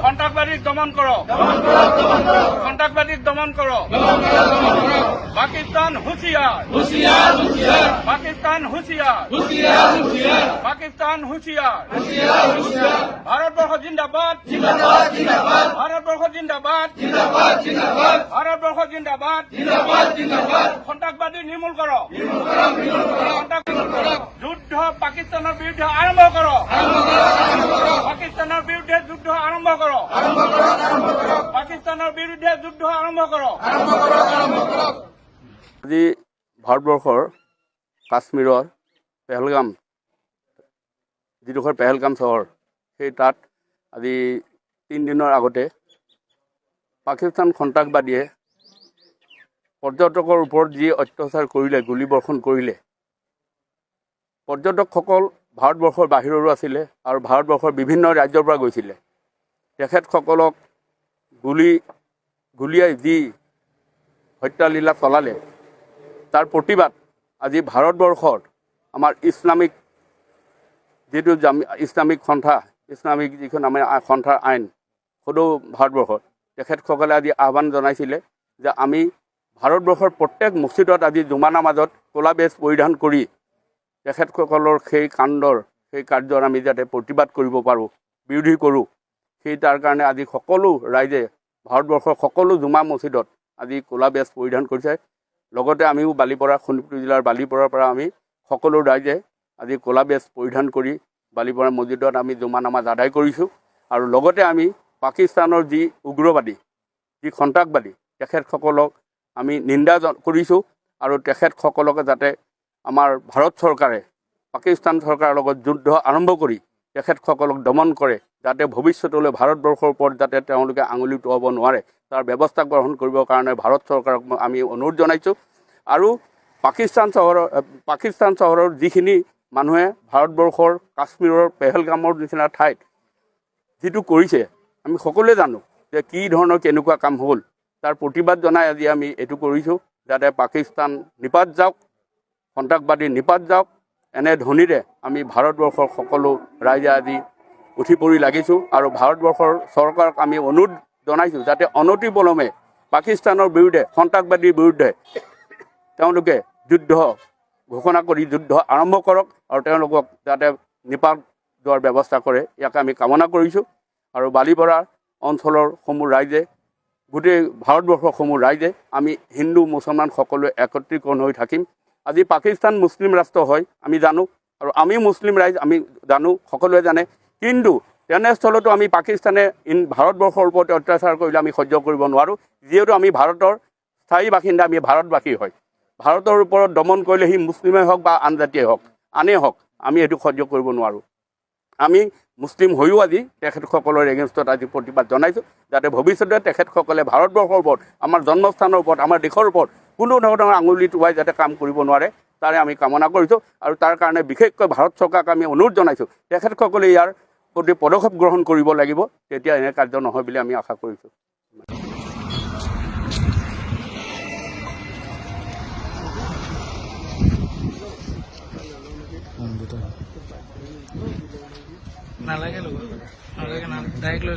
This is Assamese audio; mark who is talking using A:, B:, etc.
A: সন্ত্রাসবাদীক দমন করো, সন্ত্রাসবাদীক দমন করো। পাকিস্তান হুঁশিয়ার, পাকিস্তান হুঁশিয়ার, পাকিস্তান হুঁশিয়ার। ভারতবর্ষ জিন্দাবাদ, ভারতবর্ষ জিন্দাবাদ, ভারতবর্ষ জিন্দাবাদ। সন্ত্রাসবাদী নির্মূল করো, যুদ্ধ পাকিস্তানের বিরুদ্ধে আরম্ভ করো, পাকিস্তানের বিরুদ্ধে যুদ্ধ আরম্ভ করো, পাকিস্তানের বিরুদ্ধে যুদ্ধ আরম্ভ করো।
B: আজি ভাৰতবৰ্ষৰ কাশ্মীৰৰ পেহেলগাম, যিডোখৰ পেহেলগাম চহৰ, সেই তাত আজি 3 দিনৰ আগতে পাকিস্তান সন্ত্ৰাসবাদীয়ে পৰ্যটকৰ ওপৰত যি অত্যাচাৰ কৰিলে, গুলীবৰ্ষণ কৰিলে। পৰ্যটকসকল ভাৰতবৰ্ষৰ বাহিৰৰো আছিলে আৰু ভাৰতবৰ্ষৰ বিভিন্ন ৰাজ্যৰ পৰা গৈছিলে। তেখেতসকলক গুলীয়াই যি হত্যালীলা চলালে, তাৰ প্ৰতিবাদ আজি ভাৰতবৰ্ষৰ আমাৰ ইছলামিক যিটো ইছলামিক সন্থা, ইছলামিক যিখন আমাৰ সন্থাৰ আইন, সদৌ ভাৰতবৰ্ষত তেখেতসকলে আজি আহ্বান জনাইছিলে যে আমি ভাৰতবৰ্ষৰ প্ৰত্যেক মছজিদত আজি জুমা নামাজত ক'লা বেজ পৰিধান কৰি তেখেতসকলৰ সেই কাৰ্যৰ আমি যাতে প্ৰতিবাদ কৰিব পাৰোঁ, বিৰোধী কৰোঁ, সেই তাৰ কাৰণে আজি সকলো ৰাইজে ভাৰতবৰ্ষৰ সকলো জুমা মছজিদত আজি ক'লা বেজ পৰিধান কৰিছে। লগতে আমিও বালিপৰা, শোণিতপুৰ জিলাৰ বালিপৰাৰ পৰা আমি সকলো ৰাইজে আজি ক'লা বেজ পৰিধান কৰি বালিপৰা মছজিদত আমি জুমা নামাজ আদায় কৰিছোঁ। আৰু লগতে আমি পাকিস্তানৰ যি উগ্ৰবাদী, যি সন্ত্ৰাসবাদী, তেখেতসকলক আমি নিন্দা কৰিছোঁ। আৰু তেখেতসকলক যাতে আমাৰ ভাৰত চৰকাৰে পাকিস্তান চৰকাৰৰ লগত যুদ্ধ আৰম্ভ কৰি তেখেতসকলক দমন কৰে, যাতে ভৱিষ্যতলৈ ভাৰতবৰ্ষৰ ওপৰত যাতে তেওঁলোকে আঙুলি উঠাব নোৱাৰে, তাৰ ব্যৱস্থা গ্ৰহণ কৰিবৰ কাৰণে ভাৰত চৰকাৰক আমি অনুৰোধ জনাইছোঁ। আৰু পাকিস্তান চহৰৰ যিখিনি মানুহে ভাৰতবৰ্ষৰ কাশ্মীৰৰ পেহেলগামৰ নিচিনা ঠাইত যিটো কৰিছে, আমি সকলোৱে জানো যে কি ধৰণৰ কেনেকুৱা কাম হ'ল। তাৰ প্ৰতিবাদ জনাই আজি আমি এইটো কৰিছোঁ, যাতে পাকিস্তান নিপাত যাওক, সন্ত্ৰাসবাদী নিপাত যাওক। এনে ধ্বনিৰে আমি ভাৰতবৰ্ষৰ সকলো ৰাইজে আজি উঠি পৰি লাগিছোঁ। আৰু ভাৰতবৰ্ষৰ চৰকাৰক আমি অনুৰোধ জনাইছোঁ যাতে অনতিপলমে পাকিস্তানৰ বিৰুদ্ধে, সন্ত্ৰাসবাদীৰ বিৰুদ্ধে তেওঁলোকে যুদ্ধ ঘোষণা কৰি যুদ্ধ আৰম্ভ কৰক আৰু তেওঁলোকক যাতে নিপাত যোৱাৰ ব্যৱস্থা কৰে, ইয়াকে আমি কামনা কৰিছোঁ। আৰু বালিপৰা অঞ্চলৰ সমূহ ৰাইজে, গোটেই ভাৰতবৰ্ষৰ সমূহ ৰাইজে আমি হিন্দু মুছলমান সকলোৱে একত্ৰীকৰণ হৈ থাকিম। আজি পাকিস্তান মুছলিম ৰাষ্ট্ৰ হয় আমি জানো, আৰু আমি মুছলিম ৰাইজ আমি জানো, সকলোৱে জানে। কিন্তু তেনেস্থলতো আমি পাকিস্তানে ভাৰতবৰ্ষৰ ওপৰত অত্যাচাৰ কৰিলে আমি সহ্য কৰিব নোৱাৰোঁ। যিহেতু আমি ভাৰতৰ স্থায়ী বাসিন্দা, আমি ভাৰতবাসী হয়। ভাৰতৰ ওপৰত দমন কৰিলে সি মুছলিমেই হওক বা আন জাতিয়ে হওক, আনেই হওক, আমি এইটো সহ্য কৰিব নোৱাৰোঁ। আমি মুছলিম হৈও আজি তেখেতসকলৰ এগেইনষ্টত আজি প্ৰতিবাদ জনাইছোঁ, যাতে ভৱিষ্যতে তেখেতসকলে ভাৰতবৰ্ষৰ ওপৰত, আমাৰ জন্মস্থানৰ ওপৰত, আমাৰ দেশৰ ওপৰত কোনো ধৰণৰ আঙুলি টোৱাই যাতে কাম কৰিব নোৱাৰে, তাৰে আমি কামনা কৰিছোঁ। আৰু তাৰ কাৰণে বিশেষকৈ ভাৰত চৰকাৰক আমি অনুৰোধ জনাইছোঁ, তেখেতসকলে ইয়াৰ প্ৰতি পদক্ষেপ গ্ৰহণ কৰিব লাগিব, তেতিয়া এনে কাৰ্য নহয় বুলি আমি আশা কৰিছোঁ।
C: নালাগে ডাইৰেক্ট লৈ